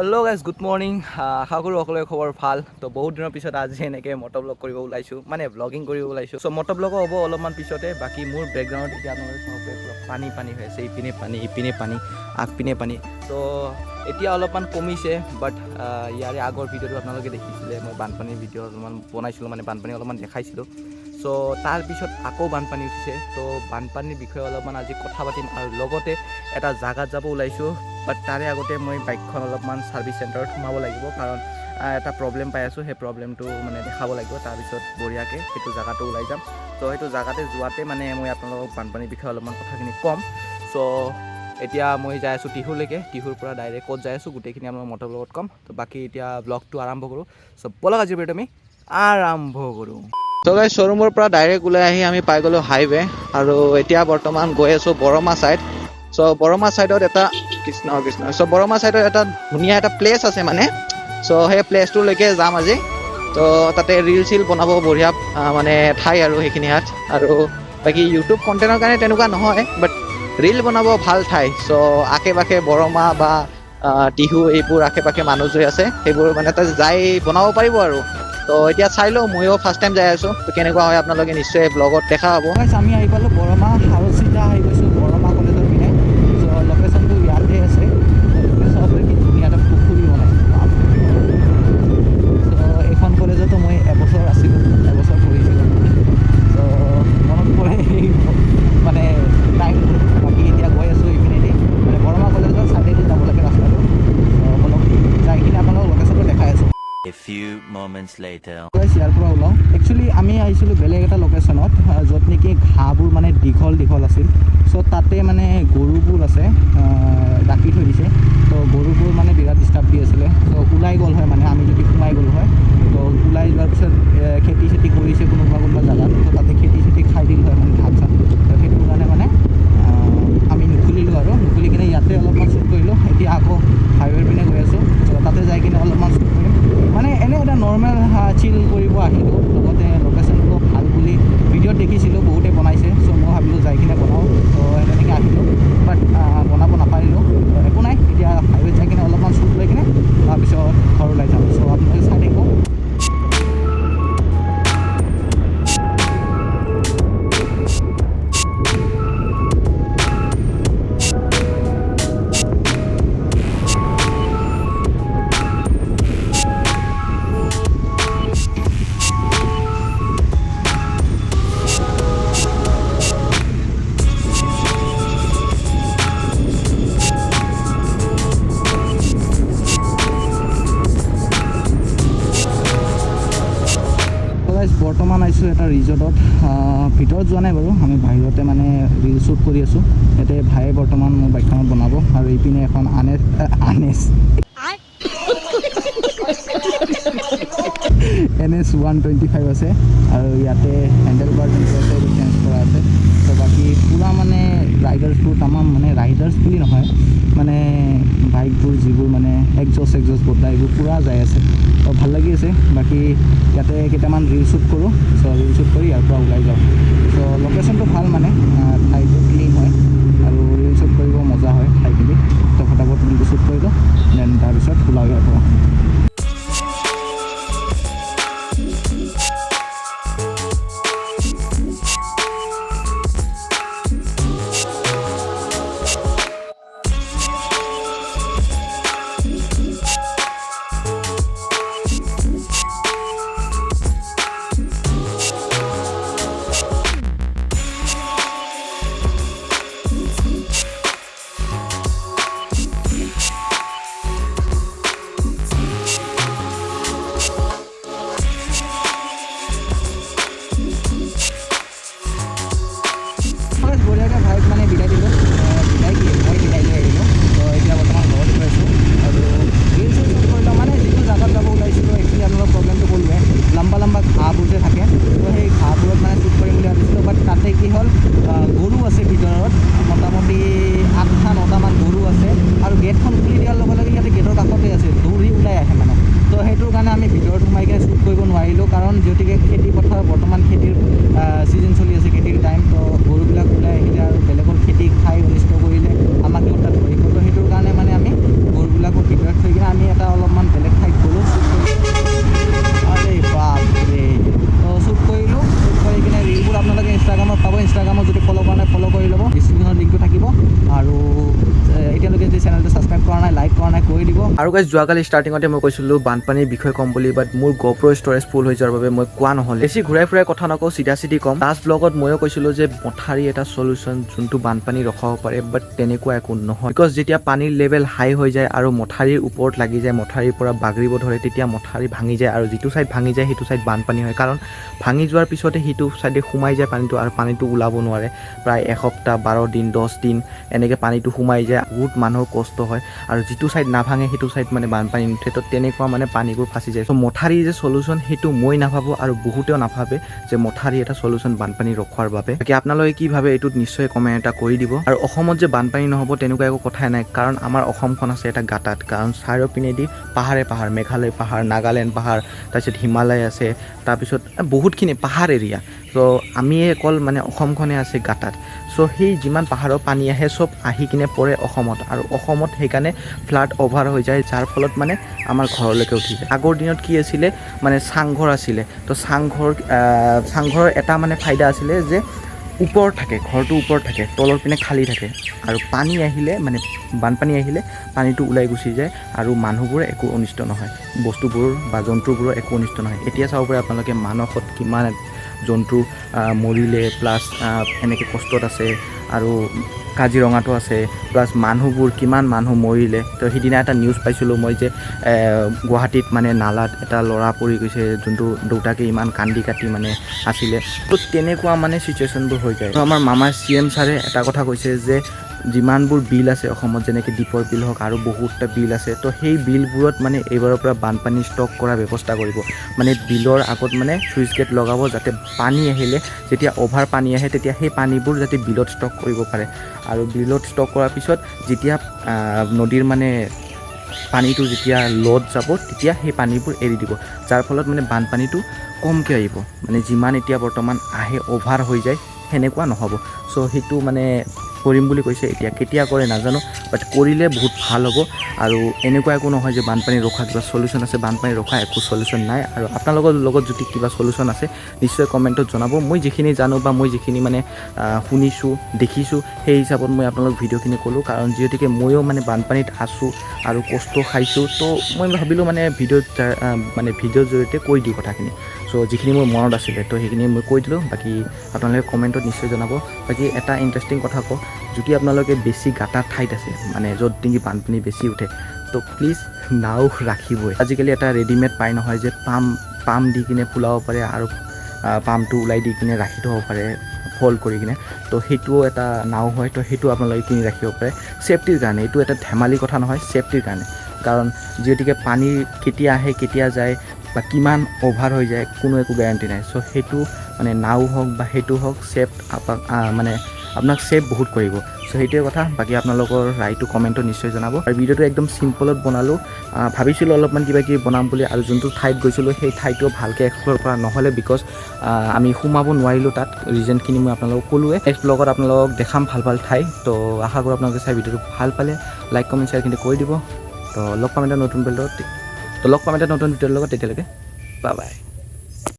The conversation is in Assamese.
হেল্ল' গাইজ গুড মৰ্ণিং আশা কৰোঁ সকলোৰে খবৰ ভাল তো বহুত দিনৰ পিছত আজি এনেকৈ মটৰ ব্লগ কৰিব ওলাইছোঁ মানে ব্লগিং কৰিব ওলাইছোঁ চ' মটৰ ব্লগো হ'ব অলপমান পিছতে বাকী মোৰ বেকগ্ৰাউণ্ডত এতিয়া আপোনালোকে পানী হৈ আছে ইপিনে পানী আগপিনে পানী তো এতিয়া অলপমান কমিছে বাট ইয়াৰে আগৰ ভিডিঅ'টো আপোনালোকে দেখিছিলে মই বানপানীৰ ভিডিঅ' অলপমান বনাইছিলোঁ মানে বানপানী অলপমান দেখাইছিলোঁ চ' তাৰপিছত আকৌ বানপানী উঠিছে তো বানপানীৰ বিষয়ে অলপমান আজি কথা পাতিম আৰু লগতে এটা জাগাত যাব ওলাইছোঁ বাট তাৰে আগতে মই বাইকখন অলপমান ছাৰ্ভিচ চেণ্টাৰত সোমাব লাগিব কাৰণ এটা প্ৰব্লেম পাই আছোঁ সেই প্ৰব্লেমটো মানে দেখাব লাগিব তাৰপিছত বঢ়িয়াকৈ সেইটো জাগাটো ওলাই যাম তো সেইটো জাগাতে যোৱাতে মানে মই আপোনালোকক বানপানীৰ বিষয়ে অলপমান কথাখিনি ক'ম চ' এতিয়া মই যাই আছোঁ টিহুলৈকে টিহুৰ পৰা ডাইৰেক্ট ক'ত যাই আছোঁ গোটেইখিনি আপোনাৰ মটৰ ব্লগত ক'ম তো বাকী এতিয়া ব্লগটো আৰম্ভ কৰোঁ চ' ব'লক আজিৰ ভিডিঅ'টো আমি আৰম্ভ কৰোঁ তো গাইজ শ্ব'ৰুমৰ পৰা ডাইৰেক্ট ওলাই আহি আমি পাই গ'লোঁ হাইৱে আৰু এতিয়া বৰ্তমান গৈ আছোঁ বৰমা ছাইড চ' বৰমা ছাইডত এটা কৃষ্ণ চ' বৰমা ছাইডত এটা ধুনীয়া এটা প্লেচ আছে মানে চ' সেই প্লেচটোলৈকে যাম আজি তো তাতে ৰিল চিল বনাব বঢ়িয়া মানে ঠাই আৰু সেইখিনি হাত আৰু বাকী ইউটিউব কণ্টেণ্টৰ কাৰণে তেনেকুৱা নহয় বাট ৰিল বনাব ভাল ঠাই চ' আশে পাশে বৰমা বা টিহু এইবোৰ আশে পাশে মানুহ যে আছে সেইবোৰ মানে তাত যাই বনাব পাৰিব আৰু তো এতিয়া চাই লওঁ ময়ো ফাৰ্ষ্ট টাইম যাই আছোঁ তো কেনেকুৱা হয় আপোনালোকে নিশ্চয় ব্লগত দেখা হ'ব আমি আহি পালোঁ বৰমা আৰু চিধা আহি গৈছোঁ বৰমা কলেজৰ পিনে চ' লোকেশ্যনটো ইয়াতে আছে চবৰে কি ধুনীয়া এটা পুখুৰী বনাইছে চ' এইখন কলেজতো মই এবছৰ আছিলোঁ এবছৰ পঢ়িছিলোঁ চ' মনত পৰে মানে টাইম বাকী এতিয়া গৈ আছোঁ এইপিনেদি মানে বৰমা কলেজৰ ছাইডেদি যাব লাগে ৰাস্তাটো চ' বলক যাই কিনে আপোনালোকক লোকেশ্যনটো দেখাই আছোঁ A few moments later. ইয়াৰ পৰা ওলাওঁ একচুৱেলি আমি আহিছিলোঁ বেলেগ এটা লোকেশ্যনত য'ত নেকি ঘাঁহবোৰ মানে দীঘল আছিল চ' তাতে মানে গৰুবোৰ আছে ৰাখি থৈ দিছে তো গৰুবোৰ মানে বিৰাট ডিষ্টাৰ্ব দি আছিলে ত' ওলাই গ'ল হয় মানে আমি যদি সোমাই গ'লোঁ হয় তো ওলাই যোৱাৰ পিছত খেতি চেতি কৰিছে কোনোবা জেগাত তো তাতে খেতি চেতি খাই দিল হয় মানে ধান চান তো সেইটো কাৰণে মানে আমি নুখুলিলোঁ আৰু নুখুলি কিনে ইয়াতে অলপমান শ্বুট কৰিলোঁ এতিয়া আকৌ হাইৱেৰ পিনে গৈ আছোঁ ত' তাতে যাই কিনে অলপমান শ্বুট কৰিম মানে এনে এটা নৰ্মেল চিল কৰিব আহিলোঁ লগতে লোকেশ্যনটো ভাল বুলি ভিডিঅ'ত দেখিছিলোঁ বহুতে বনাইছে চ' মই ভাবিলোঁ যাই কিনে বনাওঁ ত' তেনেকৈ আহিলোঁ বাট বনাব নাপাৰিলোঁ একো নাই এতিয়া হাইৱেত যাই কিনে অলপমান শ্বুট লৈ কিনে তাৰপিছত ঘৰ ওলাই যাম চ' আপোনালোকে চাই থাকিব বৰ্তমান আহিছোঁ এটা ৰিজৰ্টত ভিতৰত যোৱা নাই বাৰু আমি বাহিৰতে মানে ৰিল শ্বুট কৰি আছোঁ ইয়াতে ভায়ে বৰ্তমান মোৰ বাইকখনত বনাব আৰু ইপিনে এখন NS 125 আছে আৰু ইয়াতে হেণ্ডেল বাৰ যোনটো আছে এইটো চেঞ্জ কৰা আছে তো বাকী পূৰা মানে ৰাইডাৰ্ছবোৰ তামাম মানে ৰাইডাৰ্ছ বুলি নহয় মানে বাইকবোৰ যিবোৰ মানে এক্সজষ্ট বদলা এইবোৰ পূৰা যাই আছে তো ভাল লাগি আছে বাকী ইয়াতে কেইটামান ৰিল শ্বুট কৰোঁ চ' ৰিল শ্বুট কৰি ইয়াৰ পৰা ওলাই যাওঁ চ' লোকেশ্যনটো ভাল মানে ঠাইটো ক্লিন হয় আৰু ৰিল শ্বুট কৰিব মজা হয় ঠাইখিনি তো ফটাফট ৰিলটো শ্বুট কৰি লওঁ দেন তাৰপিছত ওলাওঁ ইয়াৰ পৰা বঢ়িয়াকৈ ভাইক মানে বিদায় দিলোঁ মই বিদায় লৈ আহিলোঁ তো এতিয়া বৰ্তমান ঘৰত গৈ আছোঁ আৰু ৰিল চিল শ্বুট কৰিলোঁ মানে যিটো জেগাত যাব ওলাইছিলোঁ একচুৱেলি আপোনালোকৰ প্ৰব্লেমটো ক'লোৱে লম্বা ঘাঁহবোৰ যে থাকে তো সেই ঘাঁহবোৰত মানে শ্বুট কৰিম বুলি ভাবিছিলোঁ বাট তাতে কি হ'ল গৰু আছে ভিতৰত মোটামুটি 8-9টামান গৰু আছে আৰু গেটখন খুলি দিয়াৰ লগে লগে ইয়াতে গেটৰ কাষতে আছে দৌৰি ওলাই আহে মানে তো সেইটোৰ কাৰণে আমি ভিতৰত সোমাই কিনে শ্বুট কৰিব নোৱাৰিলোঁ কাৰণ যিহেতুকে খেতি পথাৰ বৰ্তমান খেতিৰ ছিজন চলি আছে খেতিৰ টাইম তো গৰুবিলাক ওলাই আহিলে আৰু বেলেগৰ খেতি খাই অনিষ্ট কৰিলে আমাক তাত ধৰিব তো সেইটোৰ কাৰণে মানে আমি গৰুবিলাকক ভিতৰত থৈ কিনে আমি এটা ফ'ল' কৰা নাই ফ'ল' কৰি ল'ব, ডিছক্ৰিপশ্যনত লিংকটো থাকিব। আৰু এতিয়ালৈকে যদি চেনেলটো ছাবস্ক্ৰাইব কৰা নাই, লাইক কৰা নাই, কৰি দিব। আৰু গাইজ যোৱাকালি ষ্টাৰ্টিঙতে মই কৈছিলোঁ বানপানীৰ বিষয়ে ক'ম বুলি, বাট মোৰ GoPro ষ্ট'ৰেজ ফুল হৈ যোৱাৰ বাবে মই কোৱা নহ'ল। বেছি ঘূৰাই ফুৰাই কথা নকওঁ, চিধা চিধি ক'ম। লাষ্ট ব্লগত ময়ো কৈছিলোঁ যে মথাউৰি এটা চলিউশ্যন যোনটো বানপানী ৰখাব পাৰে, বাট তেনেকুৱা একো নহয়। বিকজ যেতিয়া পানীৰ লেভেল হাই হৈ যায় আৰু মথাউৰিৰ ওপৰত লাগি যায়, মথাউৰিৰ পৰা বাগৰিব ধৰে, তেতিয়া মথাউৰি ভাঙি যায়। আৰু যিটো ছাইড ভাঙি যায় সেইটো ছাইড বানপানী হয়, কাৰণ ভাঙি যোৱাৰ পিছতে সিটো ছাইডে সোমাই যায় পানীটো, আৰু পানীটো ওলাব নোৱাৰে। প্ৰায় এসপ্তাহ, 12 দিন, 10 দিন এনেকৈ পানীটো সোমাই যায়। বহুত মানুহৰ কষ্ট হয়, আৰু যিটো ছাইড নাভাঙে সেইটো ছাইড মানে বানপানী নুঠে। তো তেনেকুৱা মানে পানীবোৰ ফাঁচি যায়। চ' মথাউৰি যে চলিউশ্যন সেইটো মই নাভাবোঁ, আৰু বহুতেও নাভাবে যে মথাউৰি এটা চলিউশ্যন বানপানী ৰখোৱাৰ বাবে। বাকী আপোনালোকে কি ভাবে এইটোত নিশ্চয় কমেণ্ট এটা কৰি দিব। আৰু অসমত যে বানপানী নহ'ব তেনেকুৱা একো কথাই নাই, কাৰণ আমাৰ অসমখন আছে এটা গাঁতাত, কাৰণ চাৰিওপিনেদি পাহাৰে পাহাৰ, মেঘালয় পাহাৰ, নাগালেণ্ড পাহাৰ, তাৰপিছত হিমালয় আছে, তাৰপিছত বহুতখিনি পাহাৰ এৰিয়া। চ' আমি অকল মানে অসমখনে আছে গাঁতাত। চ' সেই যিমান পাহাৰৰ পানী আহে চব আহি কিনে পৰে অসমত, আৰু অসমত সেইকাৰণে ফ্লাড অভাৰ হৈ যায়, যাৰ ফলত মানে আমাৰ ঘৰলৈকে উঠি যায়। আগৰ দিনত কি আছিলে, মানে চাংঘৰ আছিলে। তো চাংঘৰৰ এটা মানে ফাইদা আছিলে যে ওপৰত থাকে, ঘৰটো ওপৰত থাকে, তলৰ পিনে খালী থাকে, আৰু পানী আহিলে মানে বানপানী আহিলে পানীটো ওলাই গুচি যায়, আৰু মানুহবোৰে একো অনিষ্ট নহয়, বস্তুবোৰ বা জন্তুবোৰৰ একো অনিষ্ট নহয়। এতিয়া চাব পাৰে আপোনালোকে মানসত কিমান জন্তু মৰিলে, প্লাছ এনেকৈ কষ্টত আছে, আৰু কাজিৰঙাটো আছে, প্লাছ মানুহবোৰ কিমান মানুহ মৰিলে। তো সিদিনা এটা নিউজ পাইছিলোঁ মই যে গুৱাহাটীত মানে নালাত এটা ল'ৰা পৰি গৈছে, যোনটো দেউতাকে ইমান কান্দি কাটি মানে আছিলে। তো তেনেকুৱা মানে চিটুৱেশ্যনবোৰ হৈ যায়। তো আমাৰ মামাৰ CM ছাৰে এটা কথা কৈছে যে যিমানবোৰ বিল আছে অসমত, যেনেকৈ দীপৰ বিল হওক আৰু বহুতটা বিল আছে, তো সেই বিলবোৰত মানে এইবাৰৰ পৰা বানপানী ষ্টক কৰাৰ ব্যৱস্থা কৰিব। মানে বিলৰ আগত মানে চুইচ গেট লগাব, যাতে পানী আহিলে, যেতিয়া অভাৰ পানী আহে তেতিয়া সেই পানীবোৰ যাতে বিলত ষ্টক কৰিব পাৰে। আৰু বিলত ষ্টক কৰাৰ পিছত যেতিয়া নদীৰ মানে পানীটো যেতিয়া ল'ত যাব, তেতিয়া সেই পানীবোৰ এৰি দিব, যাৰ ফলত মানে বানপানীটো কমকৈ আহিব। মানে যিমান এতিয়া বৰ্তমান আহে অভাৰ হৈ যায়, সেনেকুৱা নহ'ব। চ' সেইটো মানে কৰিম বুলি কৈছে। এতিয়া কেতিয়া কৰে নাজানো, বাট কৰিলে বহুত ভাল হ'ব। আৰু এনেকুৱা একো নহয় যে বানপানী ৰখা কিবা চলিউশ্যন আছে, বানপানী ৰখা একো চলিউশ্যন নাই। আৰু আপোনালোকৰ লগত যদি কিবা চলিউশ্যন আছে নিশ্চয় কমেণ্টত জনাব। মই যিখিনি জানো বা মই যিখিনি মানে শুনিছোঁ, দেখিছোঁ, সেই হিচাপত মই আপোনালোক ভিডিঅ'খিনি ক'লোঁ, কাৰণ যিহেতুকে ময়ো মানে বানপানীত আছোঁ আৰু কষ্ট খাইছোঁ। তো মই ভাবিলোঁ মানে ভিডিঅ'ৰ জৰিয়তে কৈ দিওঁ কথাখিনি। চ' যিখিনি মোৰ মনত আছিলে তো সেইখিনি মই কৈ দিলোঁ। বাকী আপোনালোকে কমেণ্টত নিশ্চয় জনাব। বাকী এটা ইণ্টাৰেষ্টিং কথা কওঁ, যদি আপোনালোকে বেছি গাঁতাৰ ঠাইত আছে, মানে য'ত নেকি বানপানী বেছি উঠে, তো প্লিজ নাও ৰাখিবই। আজিকালি এটা ৰেডিমেড পাই নহয় যে পাম দি কিনে ফুলাব পাৰে, আৰু পামটো ওলাই দি কিনে ৰাখি থ'ব পাৰে ফল্ড কৰি কিনে। তো সেইটোও এটা নাও হয়, তো সেইটো আপোনালোকে কিনি ৰাখিব পাৰে ছেফটিৰ কাৰণে। এইটো এটা ধেমালি কথা নহয়, ছেফটিৰ কাৰণে। কাৰণ যিহেতুকে পানী কেতিয়া আহে, কেতিয়া যায়, বা কিমান অভাৰ হৈ যায়, কোনো একো গেৰাণ্টি নাই। চ' সেইটো মানে নাও হওক বা সেইটো হওক, আপোনাক ছেফ বহুত কৰিব। চ' সেইটোৱে কথা। বাকী আপোনালোকৰ ৰায়টো কমেণ্টত নিশ্চয় জনাব। আৰু ভিডিঅ'টো একদম চিম্পলত বনালোঁ, ভাবিছিলোঁ অলপমান কিবা কিবি বনাম বুলি। আৰু যোনটো ঠাইত গৈছিলোঁ সেই ঠাইটো ভালকৈ এক্সপ্ল'ৰ কৰা নহ'লে, বিকজ আমি সোমাব নোৱাৰিলোঁ তাত। ৰিজনখিনি মই আপোনালোকক ক'লোৱে। নেক্সট ব্লগত আপোনালোকক দেখাম ভাল ভাল ঠাই। তো আশা কৰোঁ আপোনালোকে চাই ভিডিঅ'টো ভাল পালে লাইক কমেণ্ট শ্বেয়াৰখিনি কৰি দিব। তো লগ পাম এটা নতুন ভিডিঅ'ৰ লগত, তেতিয়ালৈকে বাই বাই।